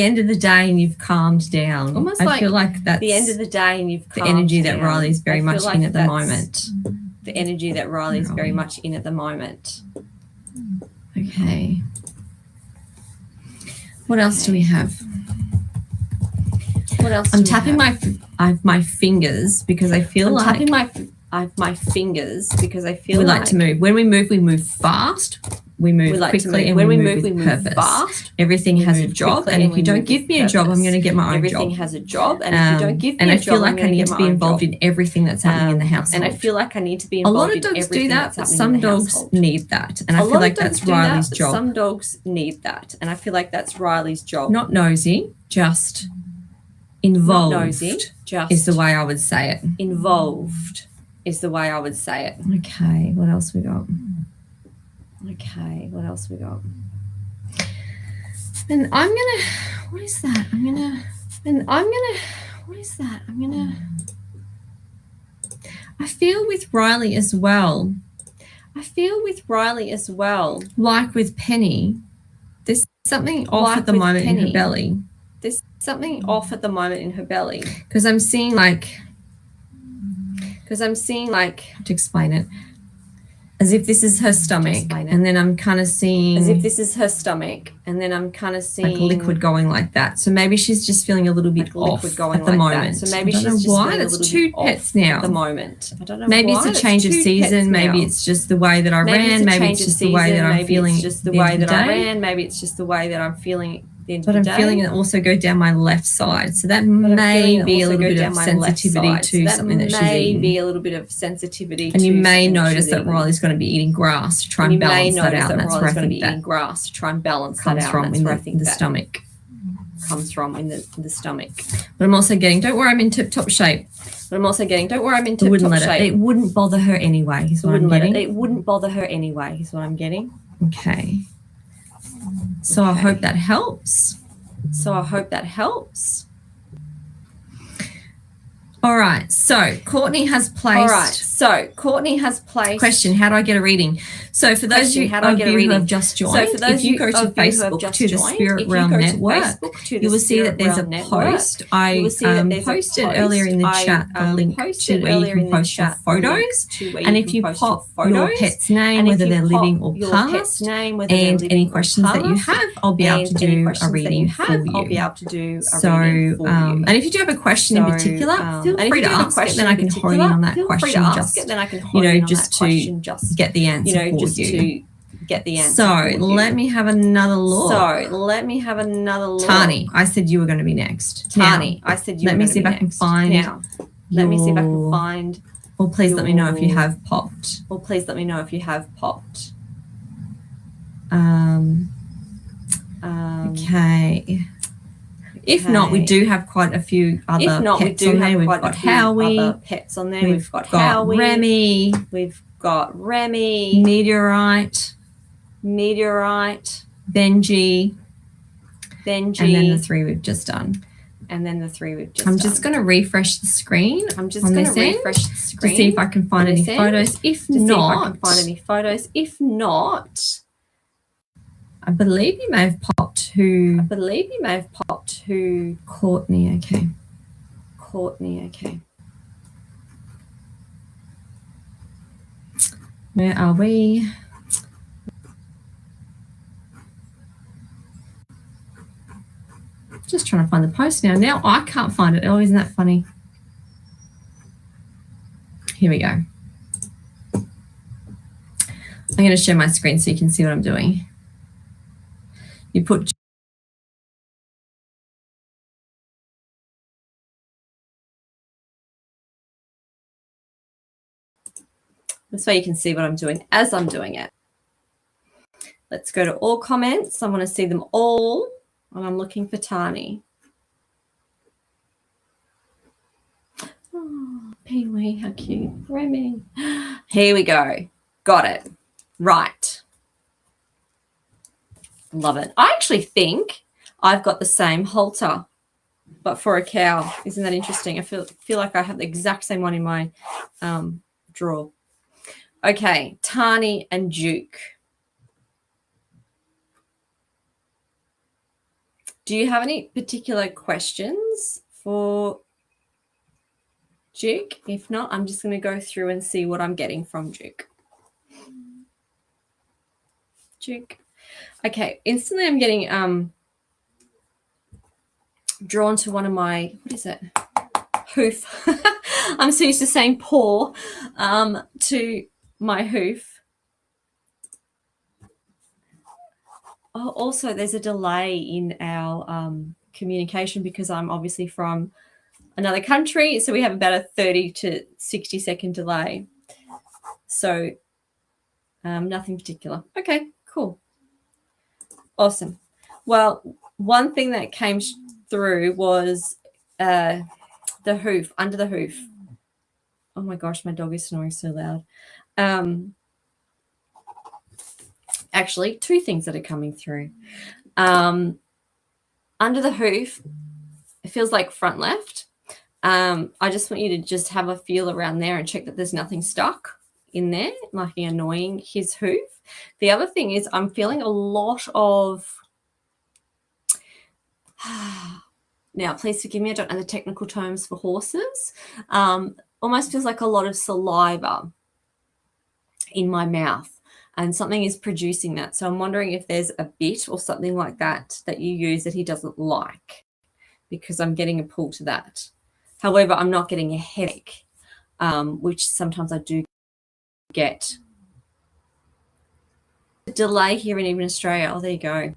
end of the day and you've calmed down. Almost I feel like that's the end of the day and you've calmed the energy down. that Riley's very much in at the moment. The energy that Riley's very much in at the moment. Okay. What else do we have? What else? I'm tapping my fingers because I feel like tapping my fingers because I feel we like to move. When we move fast. We move quickly, and when we move with purpose. Fast. Everything has a job, and if you don't give me a job, I'm going to get my own job. Everything has a job, and if you don't give me a job, and I feel like I need to be involved in everything that's happening in the household. And I feel like I need to be involved in everything that's happening in the household. A lot of dogs do that, but some dogs need that, and I feel like that's Riley's job. Some dogs need that, and I feel like that's Riley's job. Not nosy, just involved. Not nosy, just is the way I would say it. Involved is the way I would say it. Okay, what else we got? Okay, what else we got? And I'm gonna, what is that? What is that? I feel with Riley as well. Like with Penny, there's something off at the moment in her belly. There's something off at the moment in her belly. Because I'm seeing like, to explain it, as if this is her stomach, and then I'm kind of seeing as if this is her stomach, and then I'm kind of seeing like liquid going like that. So maybe she's just feeling a little bit off at the moment. So maybe she's just feeling a little bit two pets now at the moment. I don't know. Maybe it's a change of season. Maybe it's just the way that I ran. Maybe it's just the way that I'm feeling. Maybe it's just the way that I ran. Maybe it's just the way that I'm feeling. But I'm feeling it also go down my left side. So that may be a little bit of sensitivity to something that she's eating. Be a little bit of sensitivity. And you may notice that Riley's going to be eating grass to try and balance that out. And that's where I think be eating grass to try and balance comes that out. from in the stomach. Comes from in the stomach. But I'm also getting, don't worry, I'm in tip-top shape. It wouldn't shape. It wouldn't bother her anyway, is what I'm getting. It wouldn't bother her anyway, is what I'm getting. Okay. So I hope that helps. All right. So Courtney has placed. Question: how do I get a reading? So for those of you who have just joined, if you go to Facebook to the Spirit Realm Network, you will see that there's a post. I posted earlier in the chat a link to where you can post your photos, and if you pop your pet's name, whether they're living or past, and any questions that you have, I'll be able to do a reading for you. So, and if you do have a question in particular, feel free to ask it, then I can hone in on that question just to get the answer for you. So let me have another look. Tani, I said you were going to be next. Let me see if I can find. Or please let me know if you have popped. Okay. If not, we do have quite a few other pets on there. We've got Howie. We've got Remy. We've got Remy. Meteorite. Benji. And then the three we've just done. I'm just going to refresh the screen. To see if I can find any photos. If not, I believe you may have popped who. Courtney. Okay. Where are we? Just trying to find the post now. Now I can't find it. Oh, isn't that funny? Here we go. I'm going to share my screen so you can see what I'm doing. You put this way you can see what I'm doing as I'm doing it. Let's go to all comments. I want to see them all. And I'm looking for Tani. Oh, Pee-wee, how cute. Remy. Here we go. Got it. Right. Love it. I actually think I've got the same halter, but for a cow. Isn't that interesting? I feel like I have the exact same one in my drawer. Okay, Tani and Duke. Do you have any particular questions for Duke? If not, I'm just going to go through and see what I'm getting from Duke. Duke. Okay, instantly I'm getting drawn to one of my, what is it? Hoof. I'm so used to saying paw to my hoof. Oh, also, there's a delay in our communication because I'm obviously from another country, so we have about a 30 to 60 second delay. So nothing particular. Okay, cool. Awesome. Well, one thing that came through was the hoof, under the hoof. Oh my gosh, my dog is snoring so loud. Actually, two things that are coming through. Under the hoof, it feels like front left. I just want you to just have a feel around there and check that there's nothing stuck in there, nothing annoying his hoof. The other thing is I'm feeling a lot of now, please forgive me, I don't know the technical terms for horses. Almost feels like a lot of saliva in my mouth, and something is producing that. So I'm wondering if there's a bit or something like that that you use that he doesn't like, because I'm getting a pull to that. However, I'm not getting a headache, which sometimes I do get. A delay here in even Australia. Oh, there you go.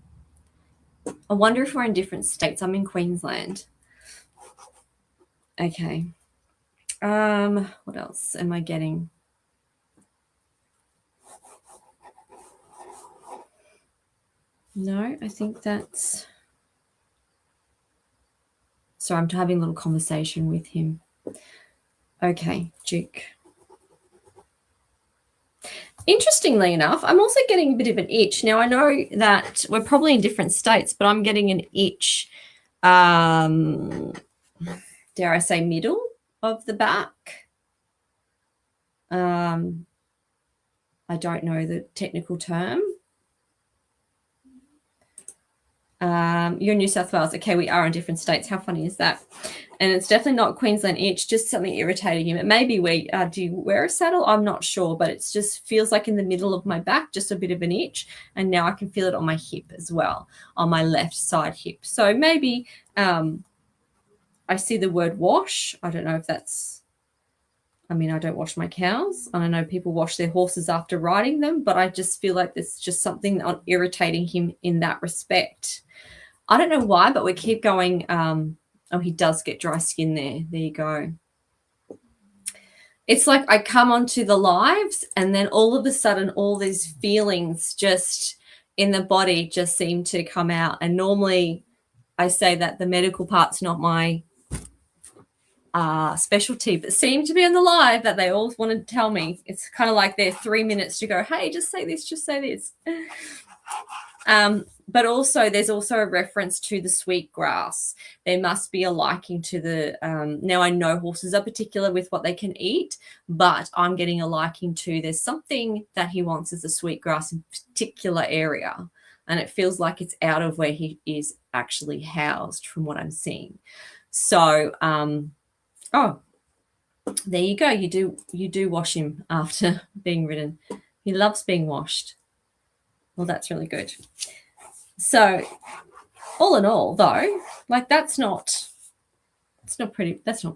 I wonder if we're in different states. I'm in Queensland. Okay. What else am I getting? No, I think that's... So I'm having a little conversation with him. Okay, Duke. Interestingly enough, I'm also getting a bit of an itch. Now, I know that we're probably in different states, but I'm getting an itch, dare I say, middle of the back. I don't know the technical term. You're in New South Wales. Okay, we are in different states. How funny is that? And it's definitely not Queensland itch, just something irritating him. It may be where, do you wear a saddle? I'm not sure, but it just feels like in the middle of my back, just a bit of an itch. And now I can feel it on my hip as well, on my left side hip. So maybe I see the word wash. I don't know if that's, I mean, I don't wash my cows. I know people wash their horses after riding them, but I just feel like there's just something irritating him in that respect. I don't know why, but we keep going. Oh, he does get dry skin there. There you go. It's like I come onto the lives and then all of a sudden all these feelings just in the body just seem to come out. And normally I say that the medical part's not my specialty, but seem to be on the live that they all want to tell me. It's kind of like they're 3 minutes to go, hey, just say this, just say this. But also there's also a reference to the sweet grass. There must be a liking to the now I know horses are particular with what they can eat, but I'm getting a liking to there's something that he wants as a sweet grass in a particular area, and it feels like it's out of where he is actually housed from what I'm seeing. So oh, there you go. You do wash him after being ridden. He loves being washed. Well, that's really good. So all in all, though, like that's not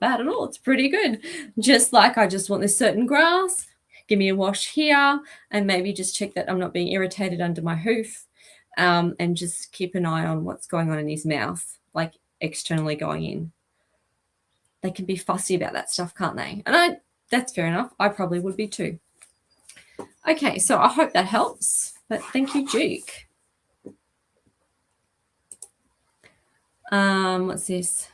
bad at all. It's pretty good. Just like I just want this certain grass, give me a wash here, and maybe just check that I'm not being irritated under my hoof, and just keep an eye on what's going on in his mouth, like externally going in. They can be fussy about that stuff, can't they? And that's fair enough. I probably would be too. Okay, so I hope that helps. But thank you, Duke. What's this?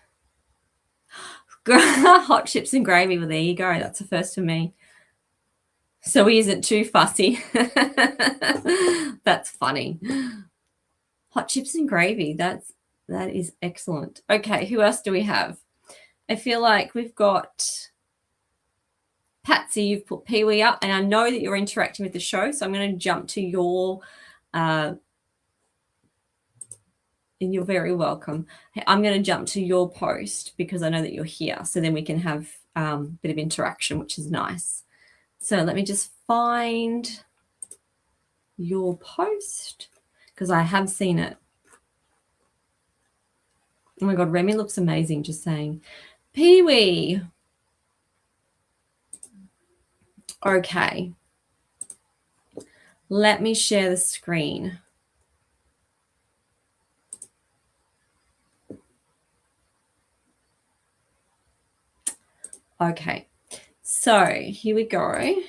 Hot chips and gravy. Well, there you go. That's a first for me. So he isn't too fussy. That's funny. Hot chips and gravy. That is excellent. Okay, who else do we have? I feel like we've got Patsy. You've put Pee-wee up, and I know that you're interacting with the show, so I'm going to jump to your And you're very welcome. I'm going to jump to your post because I know that you're here. So then we can have a bit of interaction, which is nice. So let me just find your post because I have seen it. Oh my God, Remy looks amazing, just saying. Pee-wee. Okay. Let me share the screen. Okay, so here we go.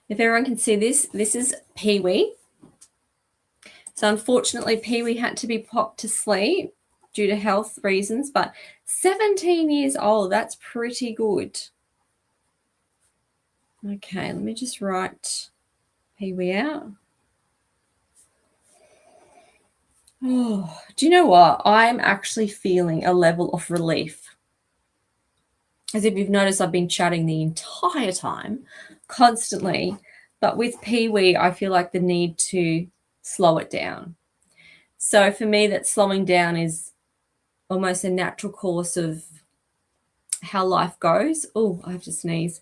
If everyone can see this, this is Pee-wee. So unfortunately, Pee-wee had to be popped to sleep due to health reasons, but 17 years old, that's pretty good. Okay, let me just write Pee-wee out. Oh, do you know what? I'm actually feeling a level of relief. As if you've noticed, I've been chatting the entire time, constantly. But with Pee-wee, I feel like the need to slow it down. So for me, that slowing down is almost a natural course of how life goes. Oh, I have to sneeze.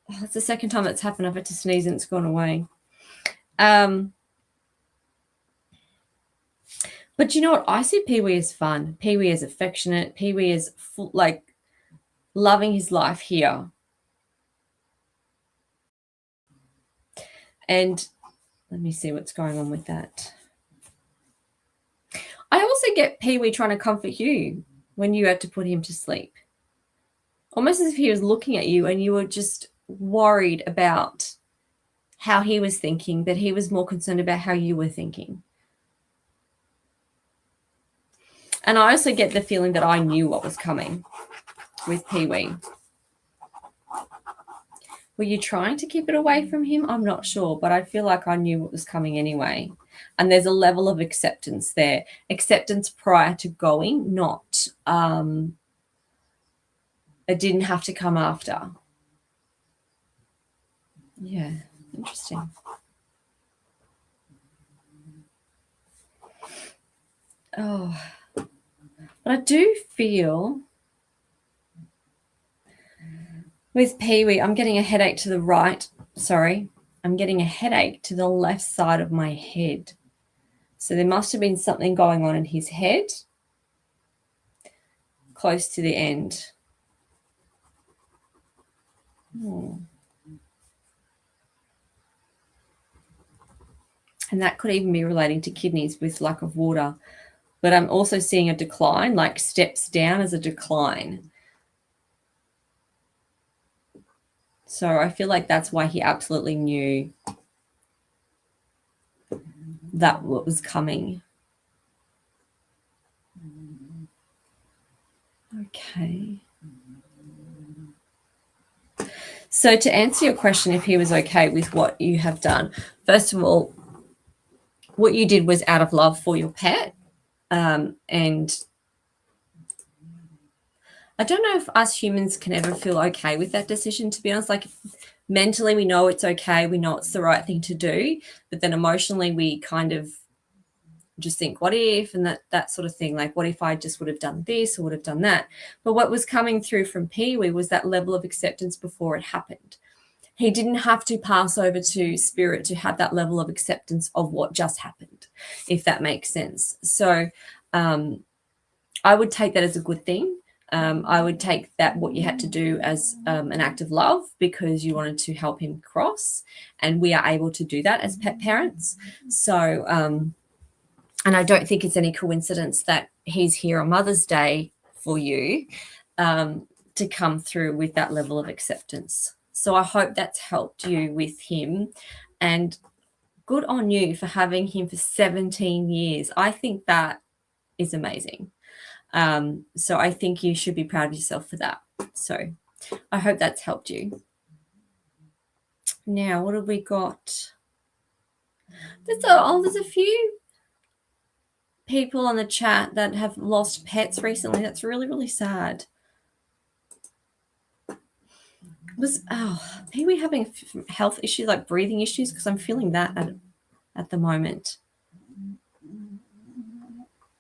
Oh, that's the second time that's happened. I've had to sneeze and it's gone away. But you know what? I see Pee-wee as fun. Pee-wee is affectionate. Pee-wee is like loving his life here. And let me see what's going on with that. I also get Pee-wee trying to comfort you when you had to put him to sleep. Almost as if he was looking at you and you were just worried about how he was thinking, but he was more concerned about how you were thinking. And I also get the feeling that I knew what was coming with Pee-wee. Were you trying to keep it away from him? I'm not sure, but I feel like I knew what was coming anyway. And there's a level of acceptance there. Acceptance prior to going, not it didn't have to come after. Yeah, interesting. Oh, but I do feel with Pee-wee, I'm getting a headache to the right. Sorry, I'm getting a headache to the left side of my head. So there must have been something going on in his head close to the end. And that could even be relating to kidneys with lack of water. But I'm also seeing a decline, like steps down as a decline. So I feel like that's why he absolutely knew that what was coming. Okay. So to answer your question, if he was okay with what you have done, first of all, what you did was out of love for your pet. And I don't know if us humans can ever feel okay with that decision, to be honest. Like mentally, we know it's okay. We know it's the right thing to do. But then emotionally, we kind of just think, what if, and that sort of thing. Like, what if I just would have done this or would have done that? But what was coming through from Pee-wee was that level of acceptance before it happened. He didn't have to pass over to spirit to have that level of acceptance of what just happened, if that makes sense. So I would take that as a good thing. I would take that what you had to do as an act of love because you wanted to help him cross, and we are able to do that as pet parents. So, and I don't think it's any coincidence that he's here on Mother's Day for you to come through with that level of acceptance. So I hope that's helped you with him, and good on you for having him for 17 years. I think that is amazing. So I think you should be proud of yourself for that. So I hope that's helped you. Now, what have we got? There's a few people on the chat that have lost pets recently. That's really, really sad. Was Pee-wee having health issues, like breathing issues? Because I'm feeling that at the moment.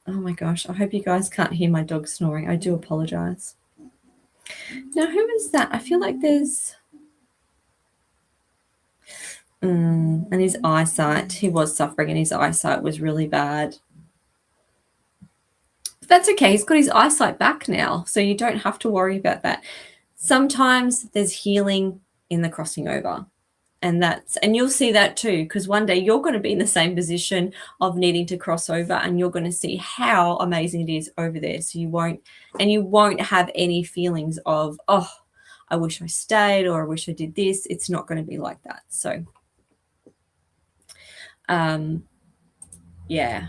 Oh my gosh, I hope you guys can't hear my dog snoring. I do apologize. Now, who is that? I feel like there's... and his eyesight, he was suffering and his eyesight was really bad. But that's okay. He's got his eyesight back now, so you don't have to worry about that. Sometimes there's healing in the crossing over. And you'll see that too, because one day you're going to be in the same position of needing to cross over, and you're going to see how amazing it is over there. So you won't have any feelings of, oh, I wish I stayed, or I wish I did this. It's not going to be like that. So, yeah,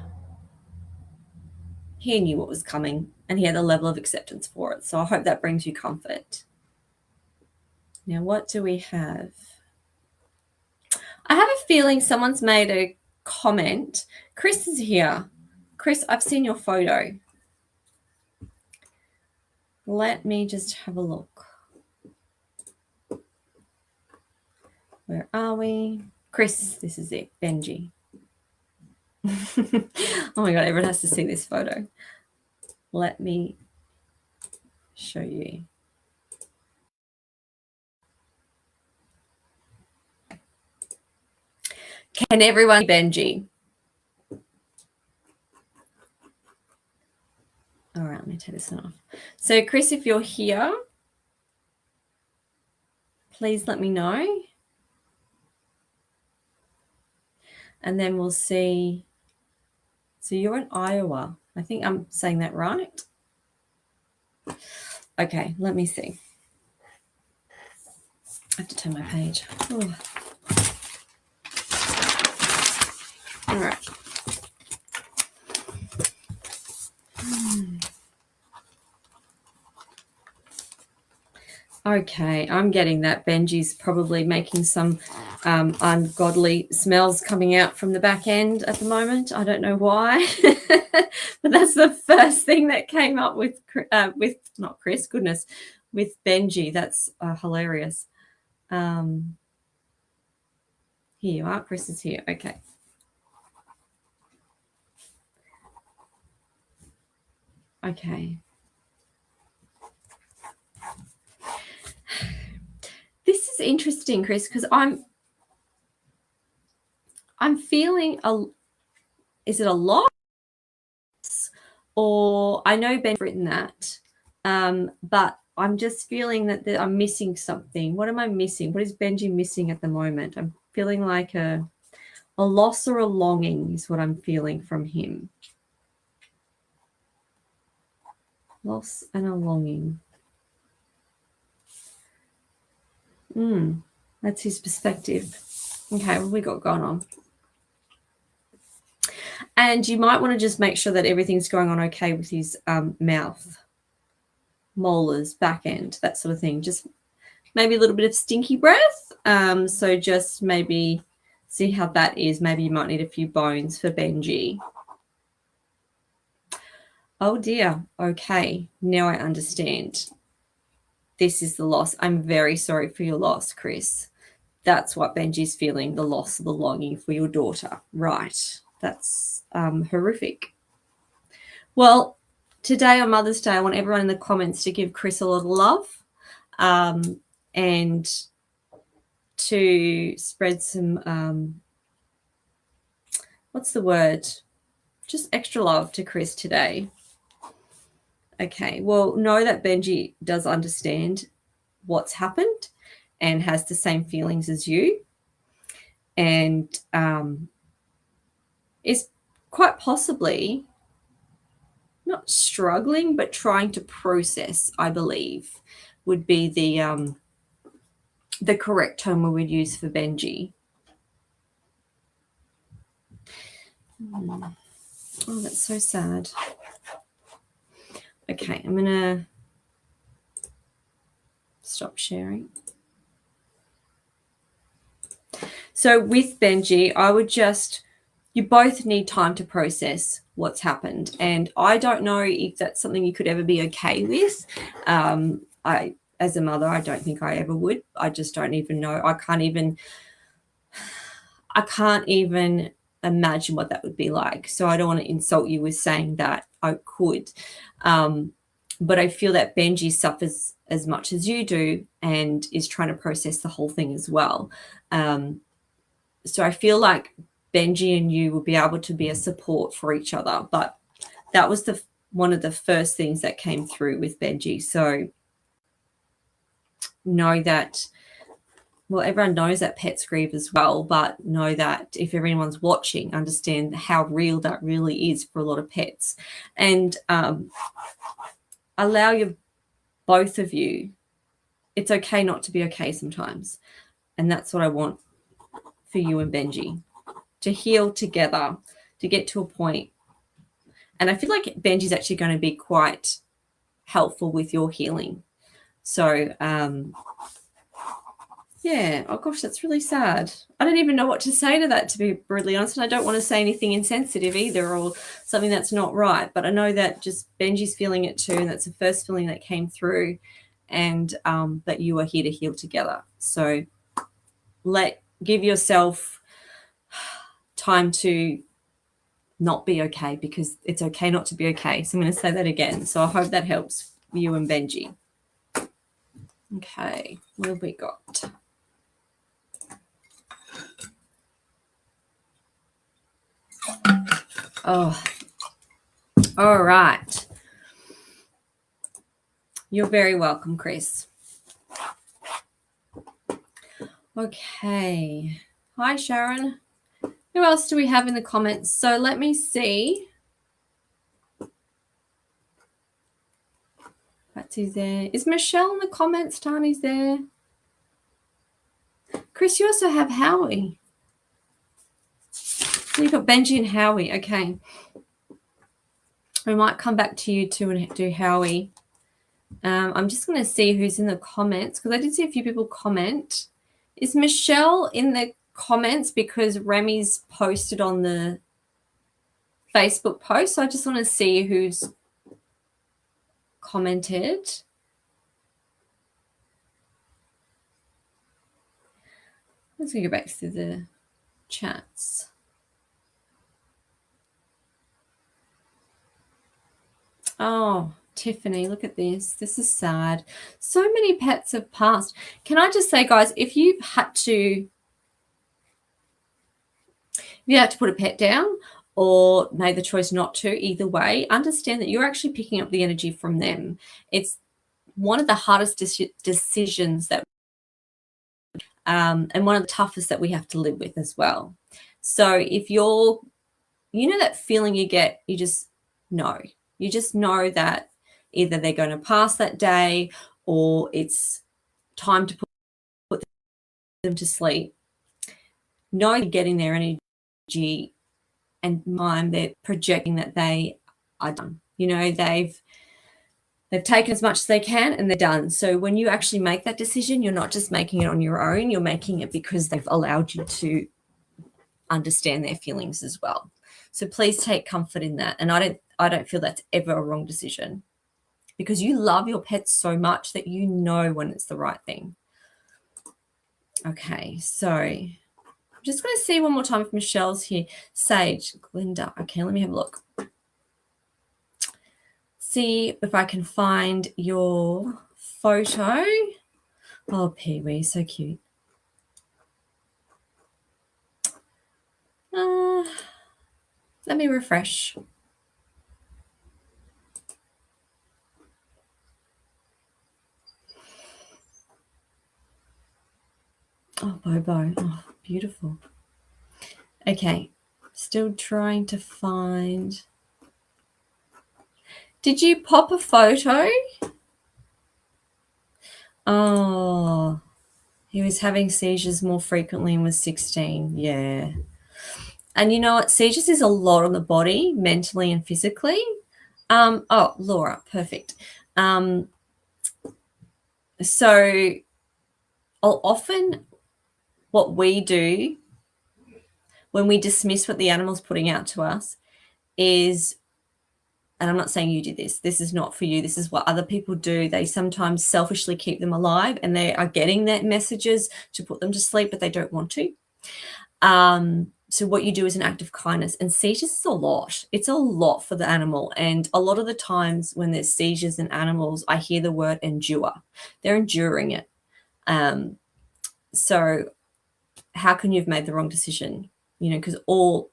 he knew what was coming and he had a level of acceptance for it. So I hope that brings you comfort. Now, what do we have? I have a feeling someone's made a comment. Chris is here. Chris, I've seen your photo. Let me just have a look. Where are we? Chris, this is it. Benji. Oh my God, everyone has to see this photo. Let me show you. Can everyone see Benji? All right, let me take this one off. So, Chris, if you're here, please let me know. And then we'll see. So you're in Iowa. I think I'm saying that right. Okay, let me see. I have to turn my page. Oh. All right. Okay, I'm getting that Benji's probably making some ungodly smells coming out from the back end at the moment. I don't know why, but that's the first thing that came up with not Chris, goodness, with Benji. That's hilarious. Here you are. Chris is here. Okay. Okay. This is interesting, Chris, because I'm feeling is it a loss? Or I know Ben's written that, but I'm just feeling that I'm missing something. What am I missing? What is Benji missing at the moment? I'm feeling like a loss or a longing is what I'm feeling from him. Loss and a longing. That's his perspective. Okay, what have we got going on? And you might want to just make sure that everything's going on okay with his mouth, molars, back end, that sort of thing. Just maybe a little bit of stinky breath. So just maybe see how that is. Maybe you might need a few bones for Benji. Oh dear. Okay, now I understand. This is the loss. I'm very sorry for your loss, Chris. That's what Benji's feeling, the loss, the longing for your daughter. Right. That's horrific. Well, today on Mother's Day, I want everyone in the comments to give Chris a lot of love and to spread some, what's the word? Just extra love to Chris today. Okay, well, know that Benji does understand what's happened and has the same feelings as you, and is quite possibly not struggling, but trying to process, I believe, would be the correct term we would use for Benji. Oh, that's so sad. Okay, I'm going to stop sharing. So with Benji, I would you both need time to process what's happened. And I don't know if that's something you could ever be okay with. As a mother, I don't think I ever would. I just don't even know. I can't even imagine what that would be like. So I don't want to insult you with saying that I could. But I feel that Benji suffers as much as you do and is trying to process the whole thing as well. So I feel like Benji and you will be able to be a support for each other. But that was one of the first things that came through with Benji. So know that, well, everyone knows that pets grieve as well, but know that if everyone's watching, understand how real that really is for a lot of pets. And allow both of you, it's okay not to be okay sometimes. And that's what I want for you and Benji, to heal together, to get to a point. And I feel like Benji's actually going to be quite helpful with your healing. So, yeah, oh gosh, that's really sad. I don't even know what to say to that, to be brutally honest. And I don't want to say anything insensitive either or something that's not right. But I know that just Benji's feeling it too. And that's the first feeling that came through. And that you are here to heal together. So give yourself time to not be okay, because it's okay not to be okay. So I'm going to say that again. So I hope that helps you and Benji. Okay, what have we got? Oh, all right. You're very welcome, Chris. Okay. Hi, Sharon. Who else do we have in the comments? So let me see. Patsy's there. Is Michelle in the comments? Tani's there. Chris, you also have Howie. So you've got Benji and Howie. Okay. We might come back to you too and do Howie. I'm just going to see who's in the comments, because I did see a few people comment. Is Michelle in the comments because Remy's posted on the Facebook post? So I just want to see who's commented. Let's go back through the chats. Oh, Tiffany, look at this. This is sad. So many pets have passed. Can I just say, guys, if you had to put a pet down or made the choice not to, either way, understand that you're actually picking up the energy from them. It's one of the hardest decisions that and one of the toughest that we have to live with as well. So if you know that feeling you get, you just know that either they're going to pass that day or it's time to put them to sleep. Know you're getting their energy and mind, they're projecting that they are done. You know, they've taken as much as they can and they're done. So when you actually make that decision, you're not just making it on your own, you're making it because they've allowed you to understand their feelings as well. So please take comfort in that. And I don't feel that's ever a wrong decision, because you love your pets so much that you know when it's the right thing. Okay, so I'm just going to see one more time if Michelle's here. Sage, Glinda. Okay, let me have a look. See if I can find your photo. Oh, Pee-wee, so cute. Let me refresh. Oh, Bobo. Oh, beautiful. Okay, still trying to find. Did you pop a photo? Oh, he was having seizures more frequently and was 16. Yeah. And you know what? Seizures is a lot on the body, mentally and physically. Oh, Laura, perfect. So often what we do when we dismiss what the animal's putting out to us is, and I'm not saying you do this, this is not for you, this is what other people do. They sometimes selfishly keep them alive and they are getting their messages to put them to sleep, but they don't want to. So what you do is an act of kindness. And seizures is a lot. It's a lot for the animal. And a lot of the times when there's seizures in animals, I hear the word endure. They're enduring it. So how can you have made the wrong decision? You know, because all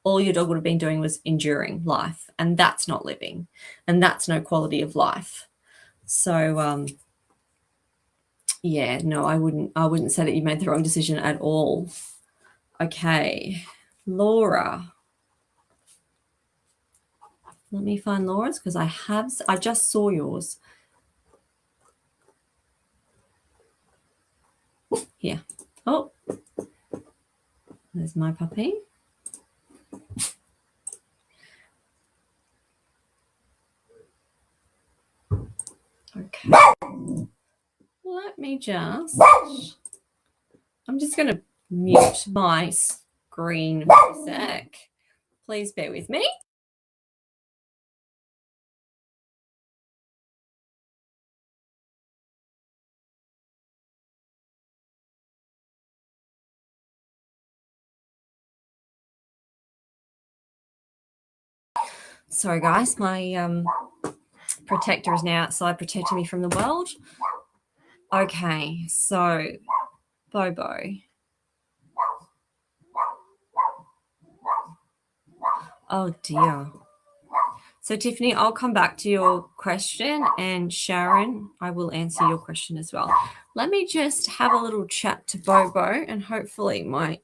your dog would have been doing was enduring life, and that's not living, and that's no quality of life. So yeah, no, I wouldn't say that you made the wrong decision at all. Okay, Laura. Let me find Laura's because I just saw yours. Here. Oh, there's my puppy. Okay. Let me just. I'm just going to mute my screen for a sec. Please bear with me. Sorry, guys. My protector is now outside protecting me from the world. Okay, so Bobo. Oh, dear. So, Tiffany, I'll come back to your question, and Sharon, I will answer your question as well. Let me just have a little chat to Bobo, and hopefully my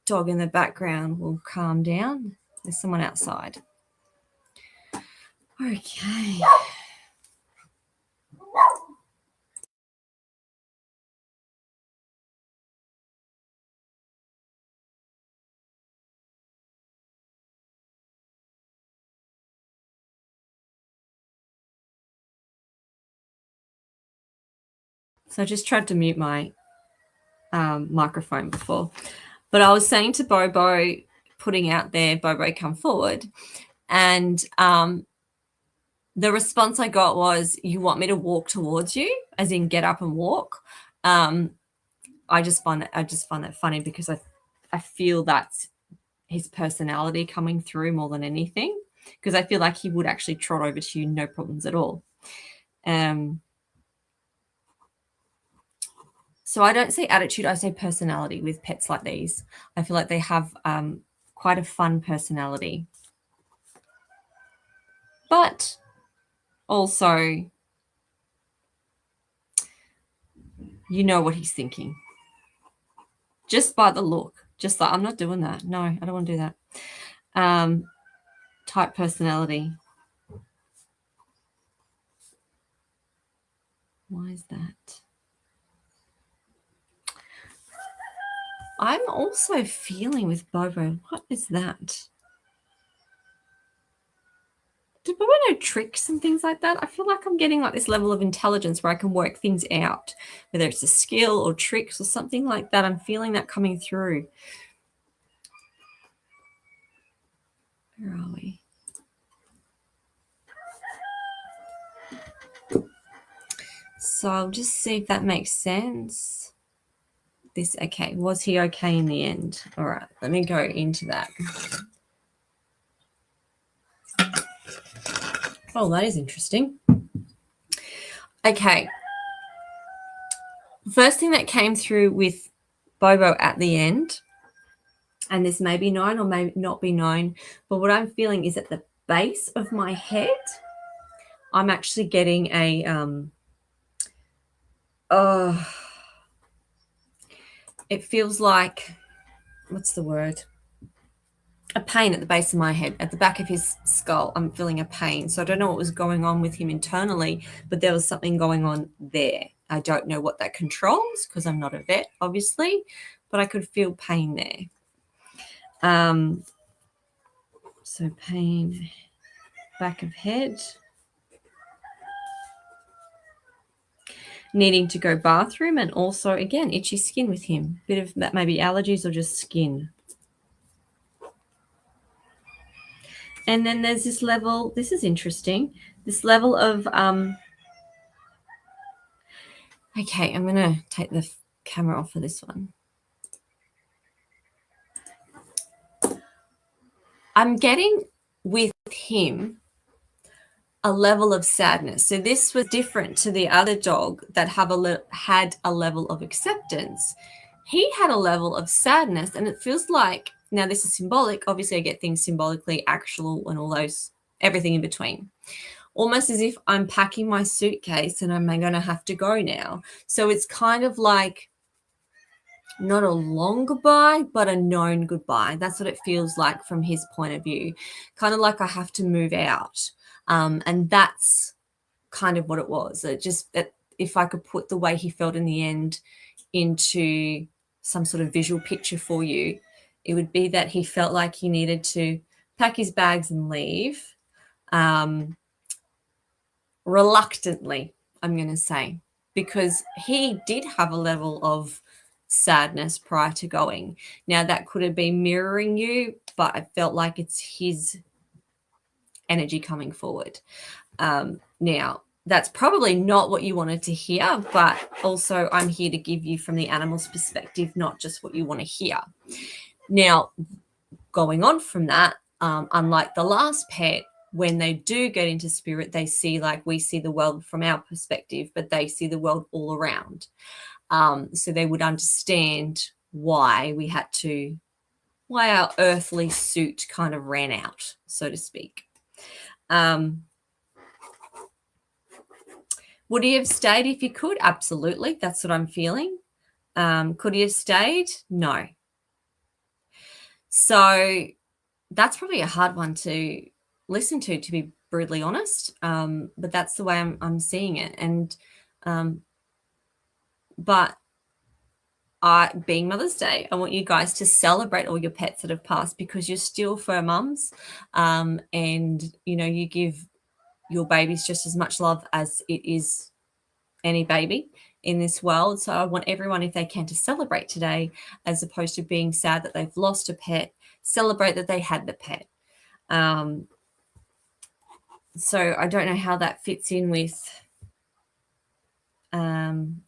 dog in the background will calm down. There's someone outside. Okay. So I just tried to mute my microphone before. But I was saying to Bobo, putting out there, Bobo, come forward. And the response I got was, you want me to walk towards you, as in get up and walk. I just find that funny because I feel that's his personality coming through more than anything, because I feel like he would actually trot over to you, no problems at all. So I don't say attitude, I say personality with pets like these. I feel like they have quite a fun personality. But also, you know what he's thinking. Just by the look. Just like, I'm not doing that. No, I don't want to do that. Type personality. Why is that? I'm also feeling with Bobo. What is that? Did Bobo know tricks and things like that? I feel like I'm getting like this level of intelligence where I can work things out, whether it's a skill or tricks or something like that. I'm feeling that coming through. Where are we? So I'll just see if that makes sense. Okay, was he okay in the end? All right, let me go into that. Oh, that is interesting. Okay. First thing that came through with Bobo at the end, and this may be known or may not be known, but what I'm feeling is at the base of my head, I'm actually getting it feels like, what's the word? A pain at the base of my head, at the back of his skull. I'm feeling a pain. So I don't know what was going on with him internally, but there was something going on there. I don't know what that controls because I'm not a vet, obviously, but I could feel pain there. So pain, back of head. Needing to go bathroom, and also, again, itchy skin with him. Bit of that, maybe allergies or just skin. And then there's this level, this is interesting, this level of, okay, I'm going to take the camera off for this one. I'm getting with him a level of sadness. So this was different to the other dog that had a level of acceptance. He had a level of sadness, and it feels like, now this is symbolic. Obviously, I get things symbolically, actual, and all those, everything in between. Almost as if I'm packing my suitcase and I'm going to have to go now. So it's kind of like not a long goodbye, but a known goodbye. That's what it feels like from his point of view. Kind of like I have to move out. And that's kind of what it was. It just, if I could put the way he felt in the end into some sort of visual picture for you, it would be that he felt like he needed to pack his bags and leave. Reluctantly, I'm going to say, because he did have a level of sadness prior to going. Now, that could have been mirroring you, but I felt like it's his energy coming forward. Now, that's probably not what you wanted to hear, but also I'm here to give you from the animal's perspective, not just what you want to hear. Now, going on from that, unlike the last pet, when they do get into spirit, they see like we see the world from our perspective, but they see the world all around. So they would understand why our earthly suit kind of ran out, so to speak. Would he have stayed if he could? Absolutely. That's what I'm feeling. Could he have stayed? No. So that's probably a hard one to listen to be brutally honest. But that's the way I'm seeing it. And but being Mother's Day, I want you guys to celebrate all your pets that have passed, because you're still fur mums, and you give your babies just as much love as it is any baby in this world. So I want everyone, if they can, to celebrate today, as opposed to being sad that they've lost a pet. Celebrate that they had the pet. So I don't know how that fits in with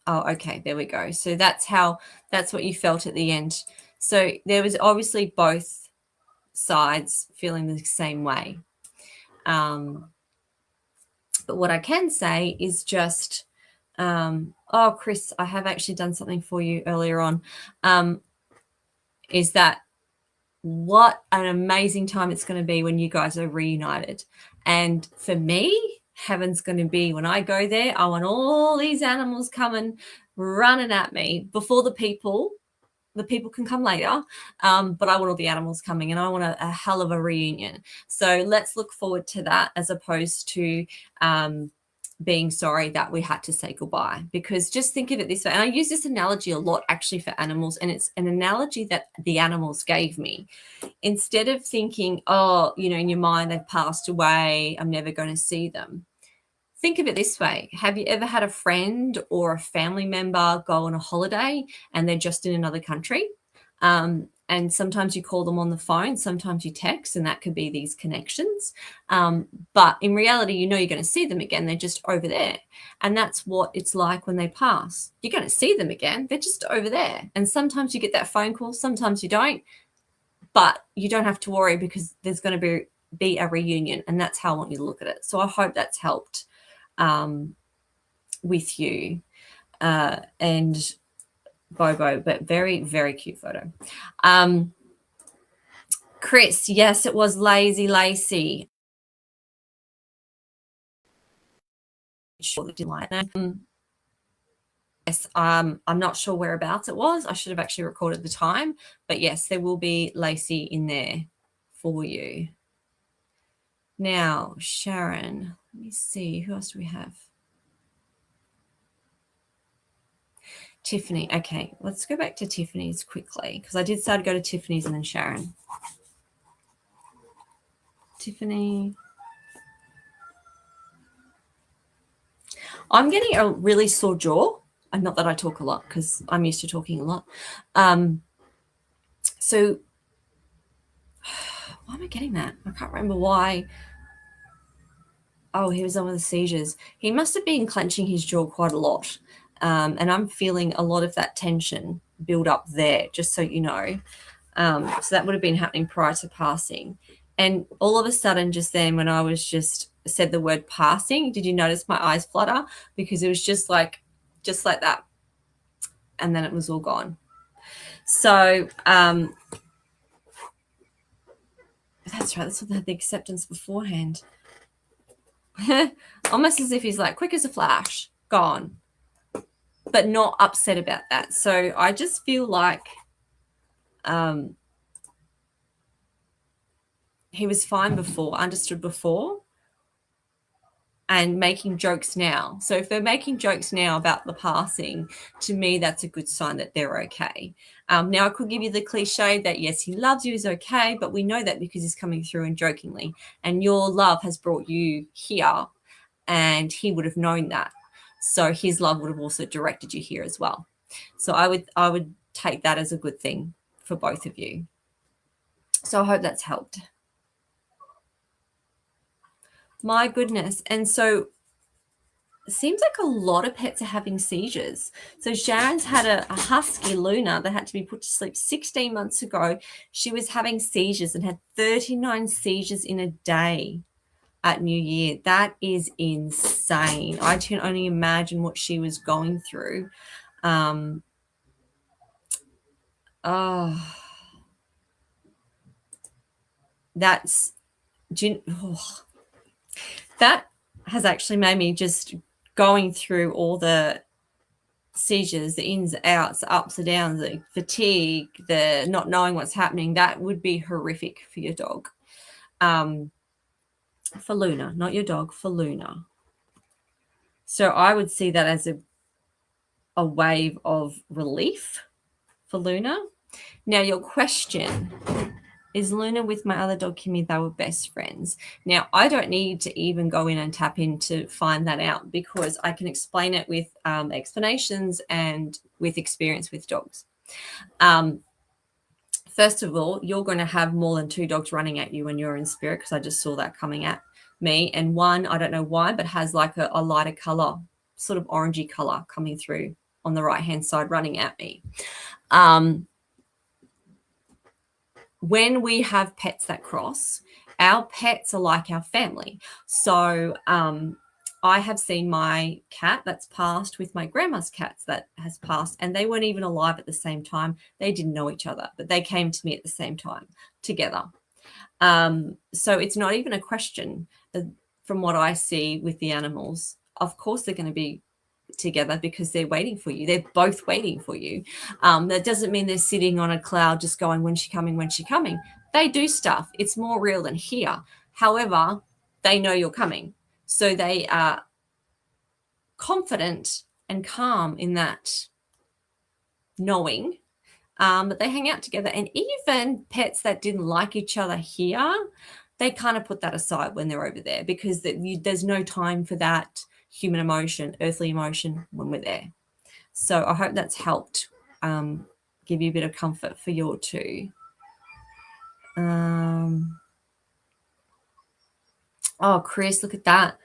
okay, there we go. So that's what you felt at the end. So there was obviously both sides feeling the same way. But what I can say is just, Chris, I have actually done something for you earlier on, is that what an amazing time it's going to be when you guys are reunited. And for me, heaven's going to be when I go there. I want all these animals coming, running at me before the people. The people can come later, but I want all the animals coming, and I want a hell of a reunion. So let's look forward to that, as opposed to being sorry that we had to say goodbye. Because just think of it this way, and I use this analogy a lot actually for animals, and it's an analogy that the animals gave me. Instead of thinking, in your mind, they've passed away, I'm never going to see them. Think of it this way. Have you ever had a friend or a family member go on a holiday and they're just in another country? And sometimes you call them on the phone, sometimes you text, and that could be these connections. But in reality, you're going to see them again. They're just over there. And that's what it's like when they pass. You're going to see them again. They're just over there. And sometimes you get that phone call, sometimes you don't. But you don't have to worry, because there's going to be a reunion. And that's how I want you to look at it. So I hope that's helped with you. And Bobo, but very, very cute photo. Chris, yes, it was Lazy Lacey. Yes, I'm not sure whereabouts it was. I should have actually recorded the time, but yes, there will be Lacey in there for you. Now, Sharon, let me see, who else do we have? Tiffany. Okay, let's go back to Tiffany's quickly, because I did say I'd go to Tiffany's and then Sharon. Tiffany. I'm getting a really sore jaw. And not that I talk a lot, because I'm used to talking a lot. So why am I getting that? I can't remember why. Oh, he was on with the seizures. He must have been clenching his jaw quite a lot. And I'm feeling a lot of that tension build up there, just so you know. So that would have been happening prior to passing. And all of a sudden, just then, when I was just said the word passing, did you notice my eyes flutter? Because it was just like that. And then it was all gone. So that's right. That's what they had the acceptance beforehand. Almost as if he's like quick as a flash, gone, but not upset about that. So I just feel like he was fine before, understood before, and making jokes now. So if they're making jokes now about the passing, to me, that's a good sign that they're okay. Now, I could give you the cliche that, yes, he loves you, is okay, but we know that because he's coming through and jokingly. And your love has brought you here, and he would have known that. So his love would have also directed you here as well. So I would take that as a good thing for both of you. So I hope that's helped. My goodness. And so it seems like a lot of pets are having seizures. So Sharon's had a husky, Luna, that had to be put to sleep 16 months ago. She was having seizures and had 39 seizures in a day at New Year. That is insane. I can only imagine what she was going through. That has actually made me just going through all the seizures, the ins, outs, the ups and downs, the fatigue, the not knowing what's happening. That would be horrific for your dog. For Luna, not your dog, for Luna. So I would see that as a wave of relief for Luna. Now, your question is, Luna with my other dog, Kimmy, they were best friends. Now, I don't need to even go in and tap in to find that out, because I can explain it with explanations and with experience with dogs. First of all, you're going to have more than 2 dogs running at you when you're in spirit, because I just saw that coming at me. And one, I don't know why, but has like a lighter color, sort of orangey color coming through on the right-hand side running at me. When we have pets that cross, our pets are like our family. So I have seen my cat that's passed with my grandma's cats that has passed, and they weren't even alive at the same time. They didn't know each other, but they came to me at the same time together. So it's not even a question from what I see with the animals. Of course, they're going to be together because they're waiting for you. They're both waiting for you. That doesn't mean they're sitting on a cloud just going, when's she coming, when's she coming? They do stuff. It's more real than here. However, they know you're coming. So they are confident and calm in that knowing, but they hang out together. And even pets that didn't like each other here, they kind of put that aside when they're over there, because there's no time for that human emotion, earthly emotion when we're there. So I hope that's helped give you a bit of comfort for your 2. Oh, Chris, look at that.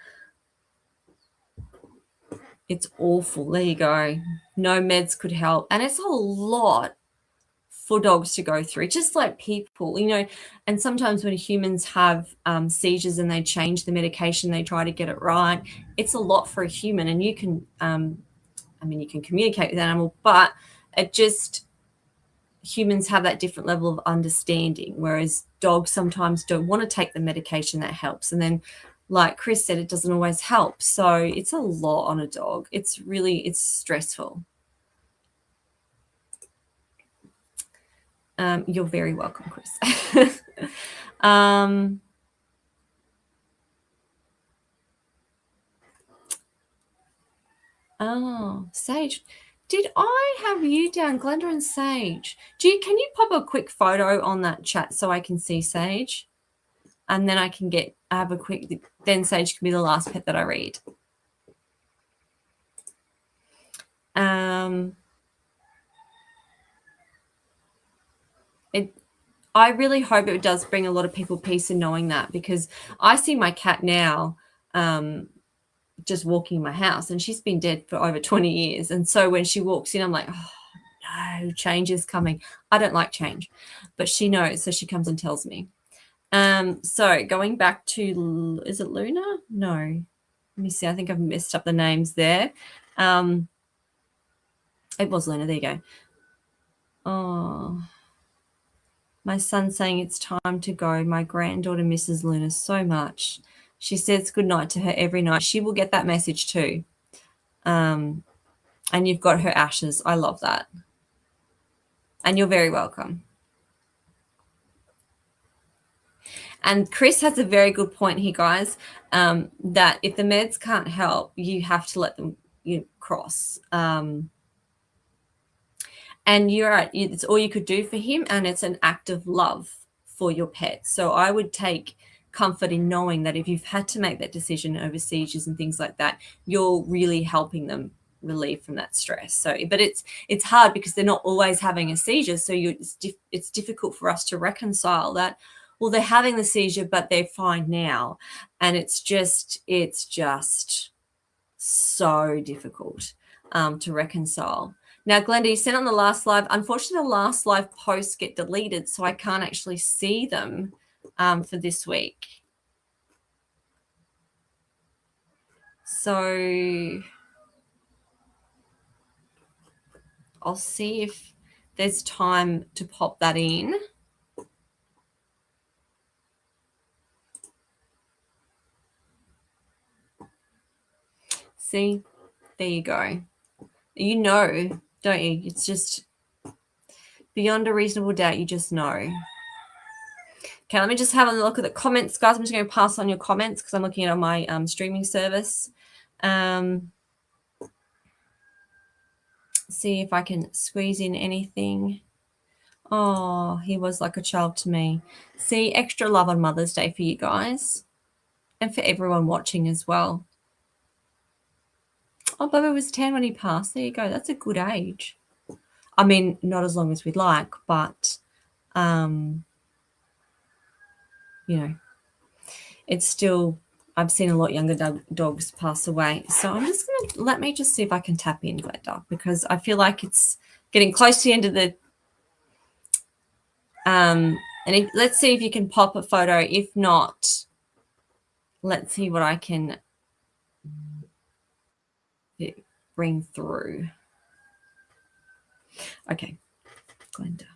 It's awful. There you go. No meds could help. And it's a lot for dogs to go through, just like people, and sometimes when humans have seizures and they change the medication, they try to get it right. It's a lot for a human, and you can, you can communicate with an animal, but humans have that different level of understanding, whereas dogs sometimes don't want to take the medication that helps. And then, like Chris said, it doesn't always help. So it's a lot on a dog. It's stressful. You're very welcome, Chris. Oh, Sage. Did I have you down, Glenda and Sage? Can you pop a quick photo on that chat so I can see Sage? And then then Sage can be the last pet that I read. I really hope it does bring a lot of people peace in knowing that, because I see my cat now just walking in my house, and she's been dead for over 20 years. And so when she walks in, I'm like, oh, no, change is coming. I don't like change, but she knows, so she comes and tells me. So going back to, is it Luna? No. Let me see. I think I've messed up the names there. It was Luna. There you go. Oh, my son's saying it's time to go. My granddaughter misses Luna so much. She says goodnight to her every night. She will get that message too. And you've got her ashes. I love that. And you're very welcome. And Chris has a very good point here, guys, that if the meds can't help, you have to let them cross. And you're right. It's all you could do for him, and it's an act of love for your pet. So I would take comfort in knowing that if you've had to make that decision over seizures and things like that, you're really helping them relieve from that stress. So, but it's hard because they're not always having a seizure. So it's difficult for us to reconcile that. Well, they're having the seizure, but they're fine now. And it's just so difficult to reconcile. Now, Glenda, you said on the last live, unfortunately, the last live posts get deleted, so I can't actually see them for this week. So I'll see if there's time to pop that in. See, there you go. You know, don't you? It's just beyond a reasonable doubt. You just know. Okay, let me just have a look at the comments, guys. I'm just going to pass on your comments because I'm looking at my streaming service. See if I can squeeze in anything. Oh, he was like a child to me. See, extra love on Mother's Day for you guys and for everyone watching as well. Oh, Bubba was 10 when he passed. There you go. That's a good age. I mean, not as long as we'd like, but, it's still, I've seen a lot younger dogs pass away. So I'm just going to, let me just see if I can tap in, Glenda, because I feel like it's getting close to the end of the, let's see if you can pop a photo. If not, let's see what I can bring through. Okay, Glenda.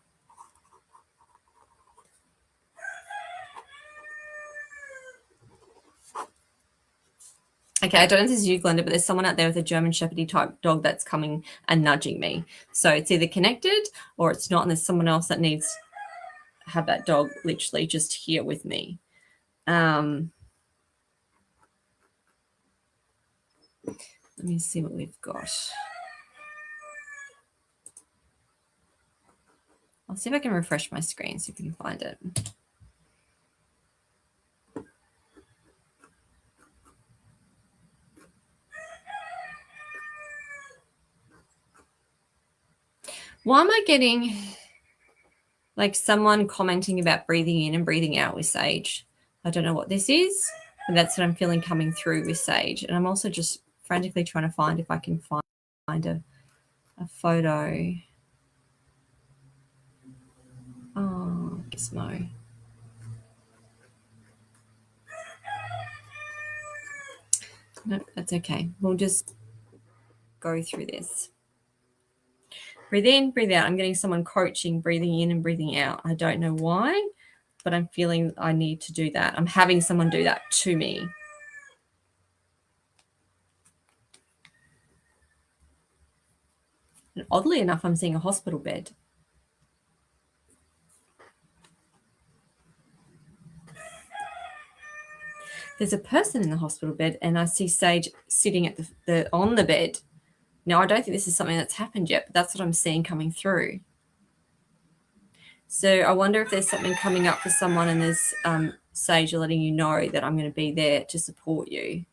Okay, I don't know if this is you, Glenda, but there's someone out there with a German Shepherd type dog that's coming and nudging me. So it's either connected or it's not, and there's someone else that needs to have that dog literally just here with me. Let me see what we've got. I'll see if I can refresh my screen, see if we can find it. Why am I getting like someone commenting about breathing in and breathing out with Sage? I don't know what this is, but that's what I'm feeling coming through with Sage. And I'm also just frantically trying to find if I can find a photo. Oh, Gizmo. No, that's okay. We'll just go through this. Breathe in, breathe out. I'm getting someone coaching, breathing in and breathing out. I don't know why, but I'm feeling I need to do that. I'm having someone do that to me. And oddly enough, I'm seeing a hospital bed. There's a person in the hospital bed, and I see Sage sitting at on the bed. Now, I don't think this is something that's happened yet, but that's what I'm seeing coming through. So I wonder if there's something coming up for someone, and there's Sage letting you know that I'm going to be there to support you.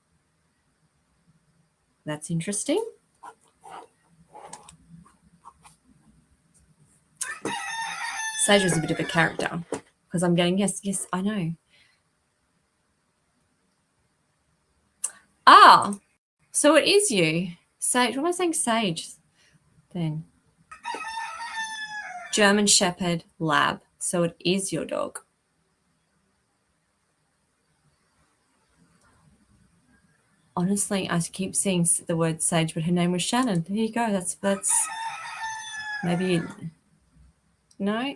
That's interesting. Sage was a bit of a character because I'm getting, yes, I know. Ah, so it is you. Sage, what am I saying? Sage then. German Shepherd Lab. So it is your dog. honestly, I keep seeing the word Sage, but her name was Shannon. There you go. That's maybe no.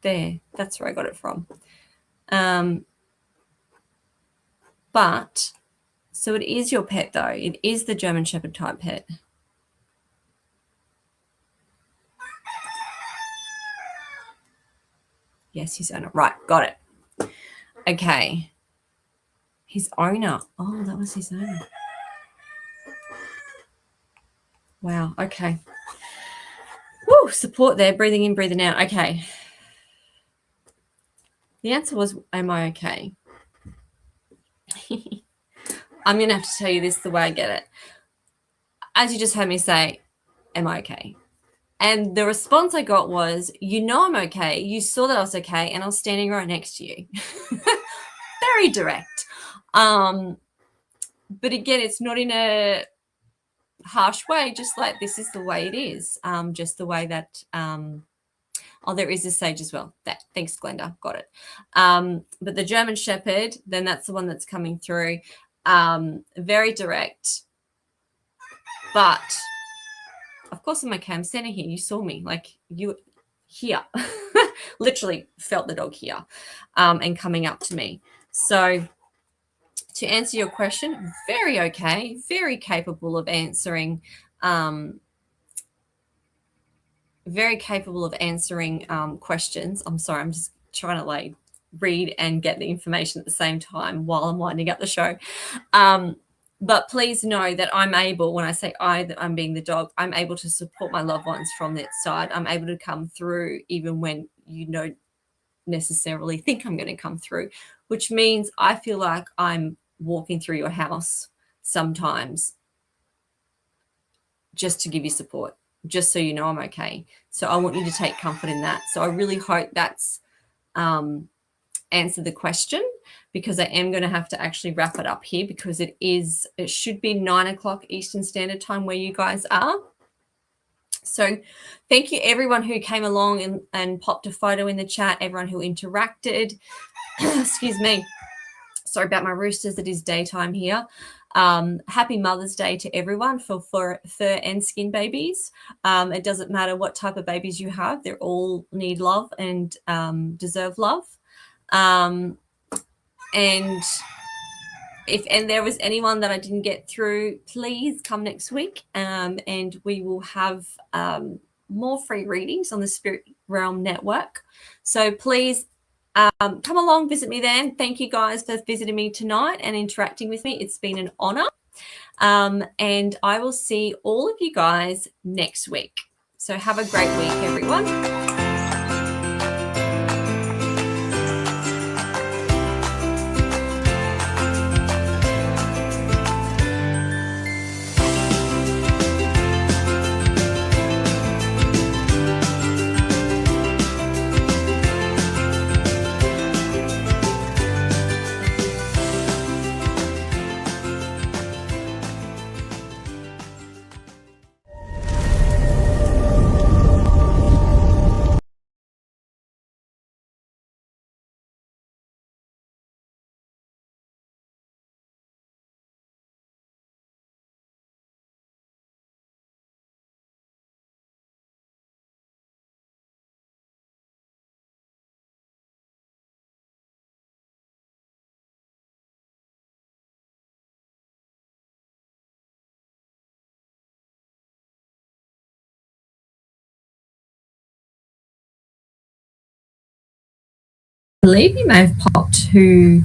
There. That's where I got it from. But so it is your pet though. It is the German Shepherd type pet. Yes, his owner. Right, got it. Okay. His owner. Oh, that was his owner. Wow. Okay. Woo, support there. Breathing in, breathing out. Okay. The answer was, am I okay? I'm going to have to tell you this the way I get it. As you just heard me say, am I okay? And the response I got was, you know I'm okay. You saw that I was okay, and I was standing right next to you. Very direct. But again, it's not in a harsh way, just like this is the way it is. Just the way that there is a Sage as well. Thanks, Glenda. Got it. But the German Shepherd, then that's the one that's coming through. Very direct. But of course I'm okay. I'm standing here. You saw me. Like you here. Literally felt the dog here and coming up to me. So to answer your question, very okay, very capable of answering, questions. I'm sorry, I'm just trying to read and get the information at the same time while I'm winding up the show. But please know that I'm able, when I say that I'm being the dog, I'm able to support my loved ones from that side. I'm able to come through even when you don't necessarily think I'm going to come through, which means I feel like I'm walking through your house sometimes just to give you support, just so you know I'm okay. So I want you to take comfort in that. So I really hope that's answered the question, because I am going to have to actually wrap it up here, because it should be 9:00 Eastern Standard Time where you guys are. So thank you everyone who came along and popped a photo in the chat, everyone who interacted. Excuse me. Sorry about my roosters. It is daytime here. Happy Mother's Day to everyone for fur and skin babies. It doesn't matter what type of babies you have. They all need love and deserve love. And if there was anyone that I didn't get through, please come next week and we will have more free readings on the Spirit Realm Network. So please come along, visit me then. Thank you guys for visiting me tonight and interacting with me. It's been an honor. And I will see all of you guys next week. So have a great week, everyone. I believe you may have popped who